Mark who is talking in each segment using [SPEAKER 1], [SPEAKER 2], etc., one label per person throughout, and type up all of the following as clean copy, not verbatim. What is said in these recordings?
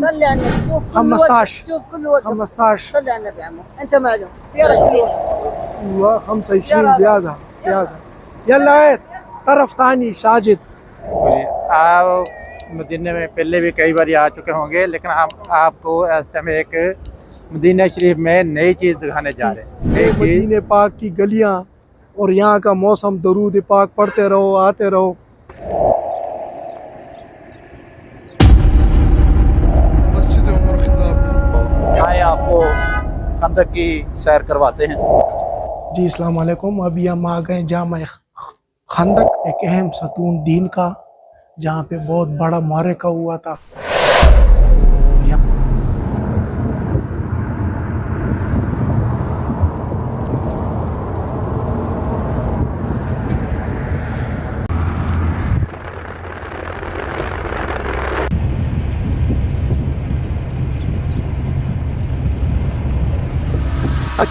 [SPEAKER 1] صلي على النبي. شوف كل
[SPEAKER 2] 15.
[SPEAKER 1] وقف، شوف كل وقف
[SPEAKER 2] 15.
[SPEAKER 1] صلي على النبي. عمو انت معلوم سيارة جديدة
[SPEAKER 2] والله 25 زيادة زيادة. يلا عيد طرف ثاني ساجد.
[SPEAKER 3] آپ مدینہ میں پہلے بھی کئی بار آ چکے ہوں گے، لیکن ہم آپ کو اس ٹائم ایک مدینہ شریف میں نئی چیز دکھانے جا رہے ہیں۔
[SPEAKER 2] مدینہ پاک کی گلیاں اور یہاں کا موسم، درود پاک پڑھتے رہو، آتے رہو۔
[SPEAKER 4] مسجد عمر خطاب
[SPEAKER 5] آئے آپ کو خندق کی سیر کرواتے ہیں۔
[SPEAKER 2] جی السلام علیکم۔ ابھی ہم آ گئے جامع خندق، ایک اہم ستون دین کا، جہاں پہ بہت بڑا معرکہ ہوا تھا۔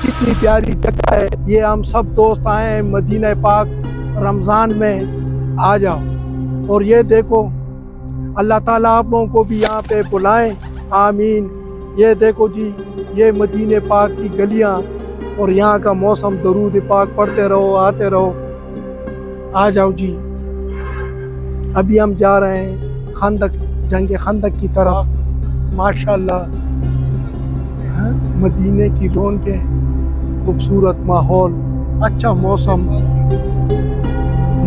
[SPEAKER 2] کتنی پیاری جگہ ہے یہ۔ ہم سب دوست آئے ہیں مدینہ پاک رمضان میں، آ جاؤ۔ اور یہ دیکھو اللہ تعالیٰ آپ لوگوں کو بھی یہاں پہ بلائیں، آمین۔ یہ دیکھو جی، یہ مدینہ پاک کی گلیاں اور یہاں کا موسم، درود پاک پڑھتے رہو، آتے رہو۔ آ جاؤ جی۔ ابھی ہم جا رہے ہیں خندق، جنگ خندق کی طرف۔ ماشاءاللہ مدینے کی رونقیں، خوبصورت ماحول، اچھا موسم،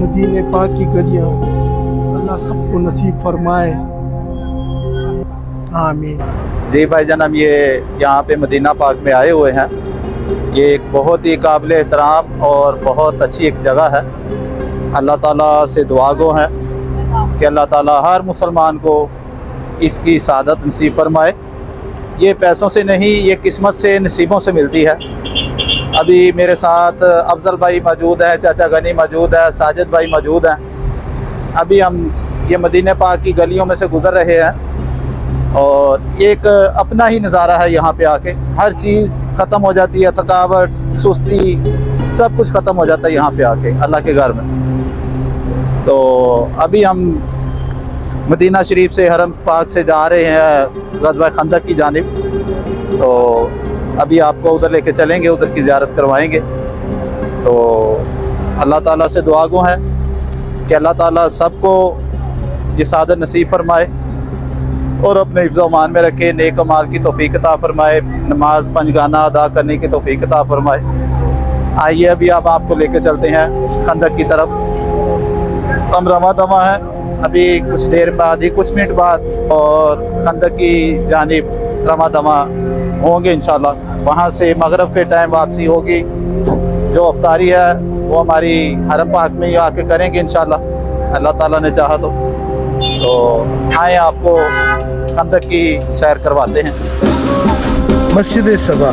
[SPEAKER 2] مدینہ پاک کی گلیاں، اللہ سب کو نصیب فرمائے، آمین۔
[SPEAKER 5] جی بھائی جان، ہم یہاں پہ مدینہ پاک میں آئے ہوئے ہیں۔ یہ ایک بہت ہی قابل احترام اور بہت اچھی ایک جگہ ہے۔ اللہ تعالیٰ سے دعا گو ہیں کہ اللہ تعالیٰ ہر مسلمان کو اس کی سعادت نصیب فرمائے۔ یہ پیسوں سے نہیں، یہ قسمت سے، نصیبوں سے ملتی ہے۔ ابھی میرے ساتھ افضل بھائی موجود ہیں، چاچا غنی موجود ہے، ساجد بھائی موجود ہیں۔ ابھی ہم یہ مدینہ پاک کی گلیوں میں سے گزر رہے ہیں، اور ایک اپنا ہی نظارہ ہے یہاں پہ آ کے۔ ہر چیز ختم ہو جاتی ہے، تھکاوٹ، سستی، سب کچھ ختم ہو جاتا ہے یہاں پہ آ کے اللہ کے گھر میں۔ تو ابھی ہم مدینہ شریف سے، حرم پاک سے جا رہے ہیں غزوہ خندق کی جانب۔ تو ابھی آپ کو ادھر لے کے چلیں گے، ادھر کی زیارت کروائیں گے۔ تو اللہ تعالیٰ سے دعا گو ہیں کہ اللہ تعالیٰ سب کو یہ سعادت نصیب فرمائے اور اپنے حفظ و امان میں رکھے، نیک اعمال کی توفیق عطا فرمائے، نماز پنجگانہ ادا کرنے کی توفیق عطا فرمائے۔ آئیے ابھی آپ کو لے کے چلتے ہیں خندق کی طرف۔ ہم رواں دواں ہیں، ابھی کچھ دیر بعد ہی، کچھ منٹ بعد، اور خندق کی جانب رواں دواں ہوں گے انشاءاللہ۔ وہاں سے مغرب کے ٹائم واپسی ہوگی۔ جو افطاری ہے وہ ہماری حرم پاک میں ہی آ کے کریں گے انشاءاللہ، اللہ تعالیٰ نے چاہا تو۔ آئیں آپ کو خندق کی سیر کرواتے ہیں۔
[SPEAKER 4] مسجد صبا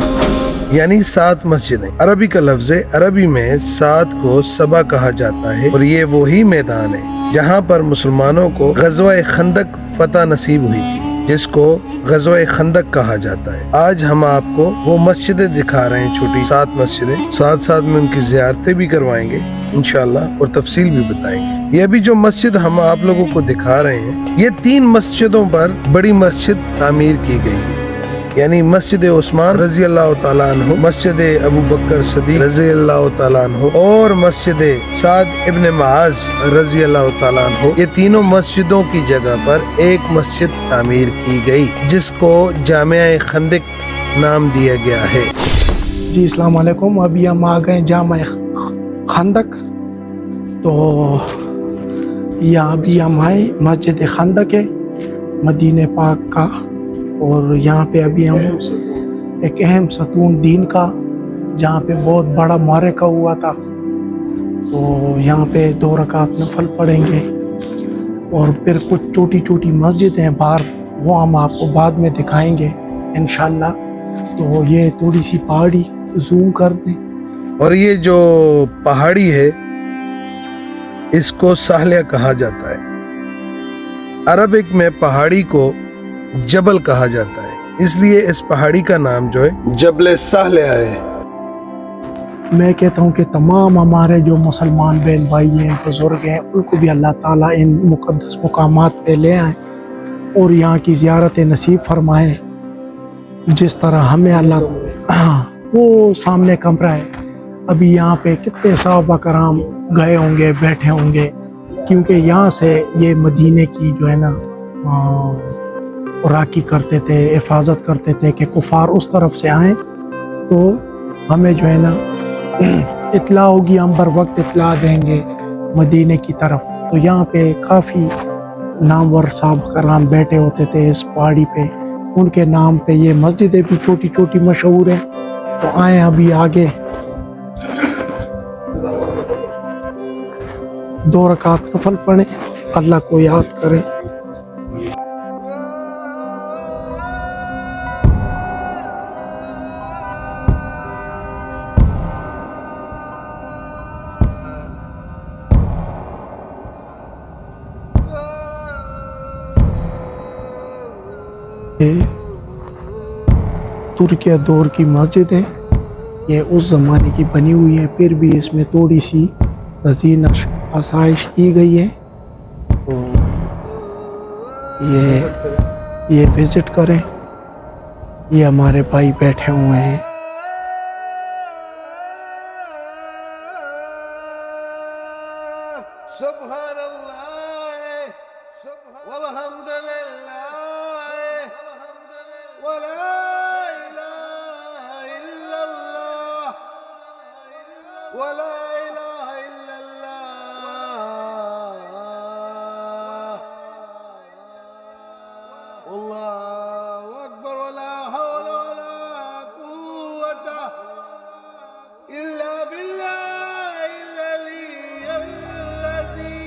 [SPEAKER 4] یعنی 7 مسجدیں، عربی کا لفظ ہے۔ عربی میں 7 کو صبا کہا جاتا ہے، اور یہ وہی میدان ہے جہاں پر مسلمانوں کو غزوہ خندق فتح نصیب ہوئی تھی، جس کو غزوہ خندق کہا جاتا ہے۔ آج ہم آپ کو وہ مسجدیں دکھا رہے ہیں، چھوٹی 7 مسجدیں، ساتھ ساتھ میں ان کی زیارتیں بھی کروائیں گے انشاءاللہ، اور تفصیل بھی بتائیں گے۔ یہ بھی جو مسجد ہم آپ لوگوں کو دکھا رہے ہیں، یہ 3 مسجدوں پر بڑی مسجد تعمیر کی گئی، یعنی مسجد عثمان رضی اللہ تعالیٰ عنہ، مسجد ابو بکر صدیق رضی اللہ تعالیٰ عنہ، اور مسجد سعد ابن معاذ رضی اللہ تعالیٰ عنہ۔ یہ تینوں مسجدوں کی جگہ پر ایک مسجد تعمیر کی گئی، جس کو جامع خندق نام دیا گیا ہے۔
[SPEAKER 2] جی السلام علیکم۔ ابھی ہم آ گئے جامع خندق، تو یہاں بھی ہم آئے، مسجد خندق ہے مدینہ پاک کا، اور یہاں پہ ابھی ہم ایک اہم ستون دین کا، جہاں پہ بہت بڑا معرکہ ہوا تھا، تو یہاں پہ 2 رکعت نفل پڑھیں گے، اور پھر کچھ چھوٹی چھوٹی مسجد ہیں باہر، وہ ہم آپ کو بعد میں دکھائیں گے انشاءاللہ۔ تو یہ تھوڑی سی پہاڑی زوم کر دیں،
[SPEAKER 4] اور یہ جو پہاڑی ہے اس کو ساحلیہ کہا جاتا ہے۔ عربک میں پہاڑی کو جبل کہا جاتا ہے، اس لیے اس پہاڑی کا نام جو ہے جبل ساحلیہ ہے۔
[SPEAKER 2] میں کہتا ہوں کہ تمام ہمارے جو مسلمان بہن بھائی ہیں، بزرگ ہیں، ان کو بھی اللہ تعالیٰ ان مقدس مقامات پہ لے آئیں، اور یہاں کی زیارت نصیب فرمائے جس طرح ہمیں اللہ وہ سامنے کمرہ ہے، ابھی یہاں پہ کتنے صحابہ کرام گئے ہوں گے، بیٹھے ہوں گے، کیونکہ یہاں سے یہ مدینے کی جو ہے نا راکی کرتے تھے، حفاظت کرتے تھے کہ کفار اس طرف سے آئیں تو ہمیں جو ہے نا اطلاع ہوگی، ہم بر وقت اطلاع دیں گے مدینے کی طرف۔ تو یہاں پہ کافی نامور صحابہ کرام بیٹھے ہوتے تھے اس پہاڑی پہ، ان کے نام پہ یہ مسجدیں بھی چھوٹی چھوٹی مشہور ہیں۔ تو آئیں ابھی آگے 2 رکعت نفل پڑھیں، اللہ کو یاد کریں۔ ترکیہ دور کی مسجد ہے، یہ اس زمانے کی بنی ہوئی ہے، پھر بھی اس میں تھوڑی سی تزئین آسائش کی گئی ہے۔ تو یہ وزٹ کریں، یہ ہمارے بھائی بیٹھے ہوئے ہیں۔
[SPEAKER 4] سبحان اللہ والحمد للہ ولا الہ الا اللہ ولا الہ الا اللہ اللہ اکبر ولا حول ولا قوة الا باللہ العلی العظیم۔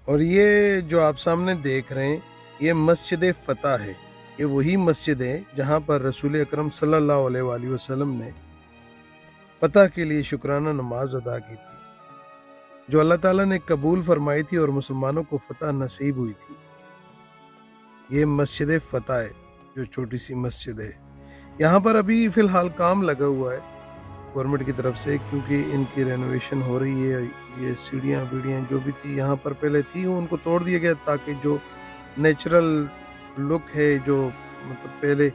[SPEAKER 4] اور یہ جو آپ سامنے دیکھ رہے ہیں یہ مسجد فتح ہے، یہ وہی مسجد ہے جہاں پر رسول اکرم صلی اللہ علیہ وآلہ وسلم نے فتح کے لیے شکرانہ نماز ادا کی تھی، جو اللہ تعالیٰ نے قبول فرمائی تھی اور مسلمانوں کو فتح نصیب ہوئی تھی۔ یہ مسجد فتح ہے جو چھوٹی سی مسجد ہے، یہاں پر ابھی فی الحال کام لگا ہوا ہے گورنمنٹ کی طرف سے، کیونکہ ان کی رینوویشن ہو رہی ہے۔ یہ سیڑھیاں بیڑیاں جو بھی تھی یہاں پر پہلے تھی ان کو توڑ دیا گیا تاکہ جو نیچرل لک ہے، جو مطلب پہلے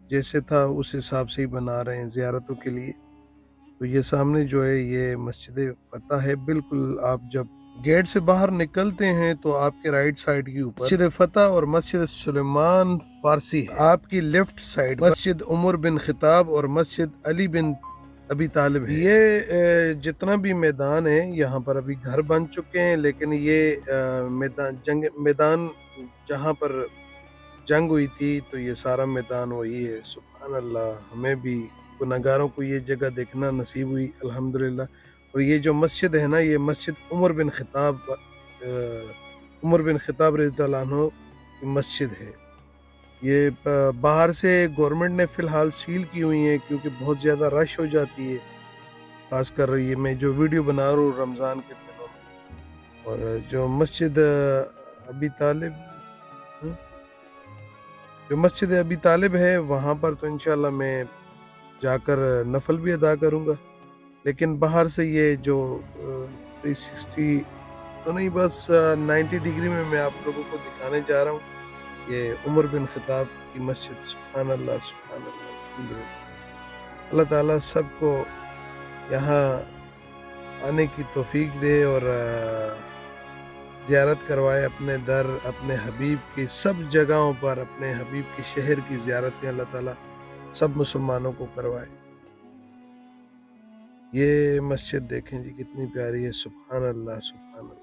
[SPEAKER 4] جیسے تھا اس حساب سے ہی بنا رہے ہیں زیارتوں کے لیے۔ تو یہ سامنے جو ہے یہ مسجد فتح ہے، بالکل آپ جب گیٹ سے باہر نکلتے ہیں تو آپ کے رائٹ سائڈ کے اوپر مسجد فتح اور مسجد سلیمان فارسی ہے، آپ کی لیفٹ سائڈ مسجد عمر بن خطاب اور مسجد علی بن ابی طالب ہے۔ یہ جتنا بھی میدان ہے یہاں پر ابھی گھر بن چکے ہیں، لیکن یہ میدان جہاں پر جنگ ہوئی تھی تو یہ سارا میدان وہی ہے۔ سبحان اللہ، ہمیں بھی گناہگاروں کو یہ جگہ دیکھنا نصیب ہوئی الحمدللہ۔ اور یہ جو مسجد ہے نا، یہ مسجد عمر بن خطاب رضی اللہ عنہ کی مسجد ہے۔ یہ باہر سے گورنمنٹ نے فی الحال سیل کی ہوئی ہیں کیونکہ بہت زیادہ رش ہو جاتی ہے، خاص کر یہ میں جو ویڈیو بنا رہا ہوں رمضان کے دنوں میں۔ اور جو مسجد ابی طالب ہے وہاں پر تو انشاءاللہ میں جا کر نفل بھی ادا کروں گا، لیکن باہر سے یہ جو 360 تو نہیں، بس 90 ڈگری میں آپ لوگوں کو دکھانے جا رہا ہوں یہ عمر بن خطاب کی مسجد۔ سبحان اللہ سبحان اللہ الحمدللہ۔ اللہ تعالیٰ سب کو یہاں آنے کی توفیق دے اور زیارت کروائے اپنے در، اپنے حبیب کی سب جگہوں پر، اپنے حبیب کے شہر کی زیارتیں اللہ تعالیٰ سب مسلمانوں کو کروائے۔ یہ مسجد دیکھیں جی کتنی پیاری ہے، سبحان اللہ سبحان اللہ۔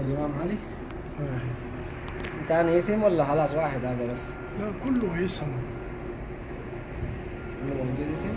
[SPEAKER 1] الإمام علي كان اسم ولا خلاص واحد هذا بس؟
[SPEAKER 2] لا كله اسم.
[SPEAKER 1] كله موجود اسم؟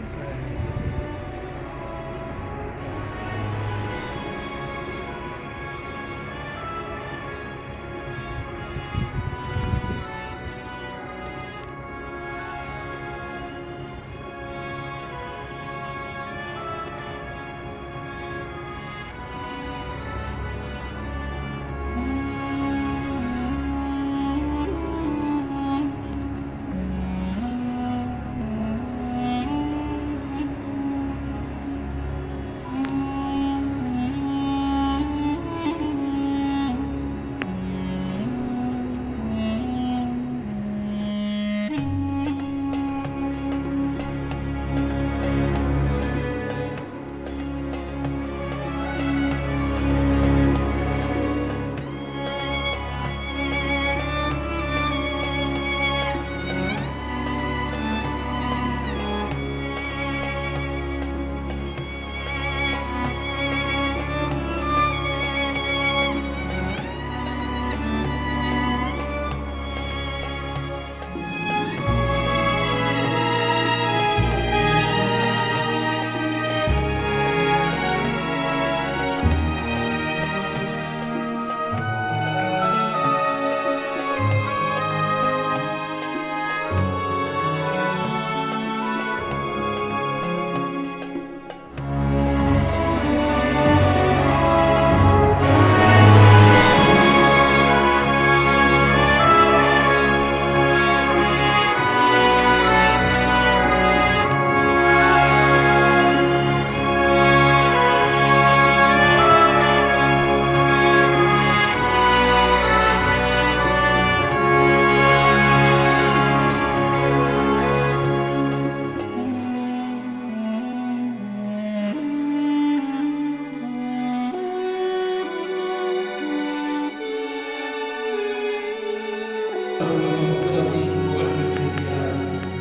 [SPEAKER 6] المغفرة وحد السيئات.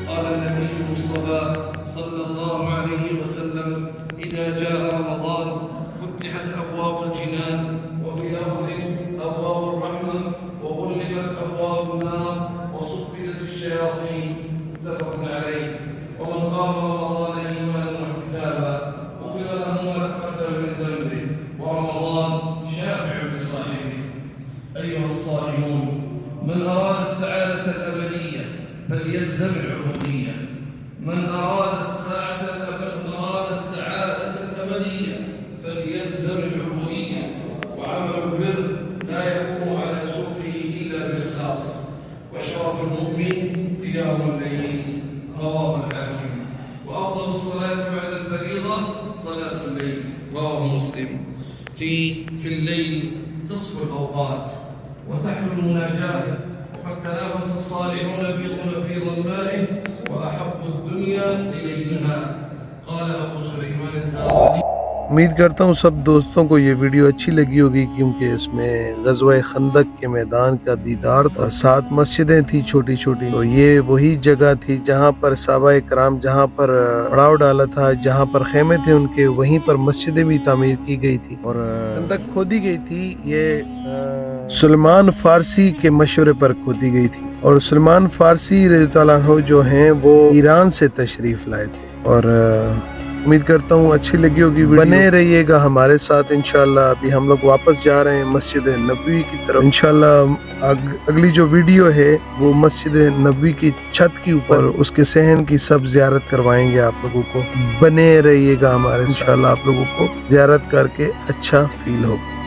[SPEAKER 6] قال النبي المصطفى صلى الله عليه وسلم: إذا جاء رمضان فتحت أبواب الجنان، وفي لفظ أبواب الرحمة، وغلقت أبواب النار، وصفدت الشياطين. متفق عليه. ومن قام رمضان إيمانا واحتسابا غفر له ما تقدم من ذنبه، ورمضان شافع لصاحبه. أيها الصائمون، من أراد السعادة الأبدية فليلزم العبودية. من أراد السعادة الأبدية فليلزم العبودية، وعمل البر لا يكون على سوقه إلا بالإخلاص، وشرف المؤمن قيام الليل. رواه الحاكم. وأفضل الصلاة بعد الفريضة صلاة الليل. رواه مسلم. في الليل تصفو الأوقات وتحلو المناجاة، وقد تنافس الصالحون في ظلمائه، وأحب الدنيا لليلها. قال أبو سليمان الداراني.
[SPEAKER 4] امید کرتا ہوں سب دوستوں کو یہ ویڈیو اچھی لگی ہوگی، کیونکہ اس میں غزوہ خندق کے میدان کا دیدار تھا، 7 مسجدیں تھیں چھوٹی چھوٹی، اور یہ وہی جگہ تھی جہاں پر صحابہ کرام جہاں پر پڑاؤ ڈالا تھا، جہاں پر خیمے تھے ان کے، وہیں پر مسجدیں بھی تعمیر کی گئی تھی اور خندق کھودی گئی تھی۔ یہ سلمان فارسی کے مشورے پر کھودی گئی تھی، اور سلمان فارسی رضی اللہ عنہ جو ہیں وہ ایران سے تشریف لائے تھے، اور امید کرتا ہوں اچھی لگی ہوگی، بنے رہیے گا ہمارے ساتھ انشاءاللہ۔ ابھی ہم لوگ واپس جا رہے ہیں مسجد نبوی کی طرف انشاءاللہ۔ اگلی جو ویڈیو ہے وہ مسجد نبوی کی چھت کے اوپر اس کے صحن کی سب زیارت کروائیں گے آپ لوگوں کو، بنے رہیے گا ہمارے انشاءاللہ، آپ لوگوں کو زیارت کر کے اچھا فیل ہوگا۔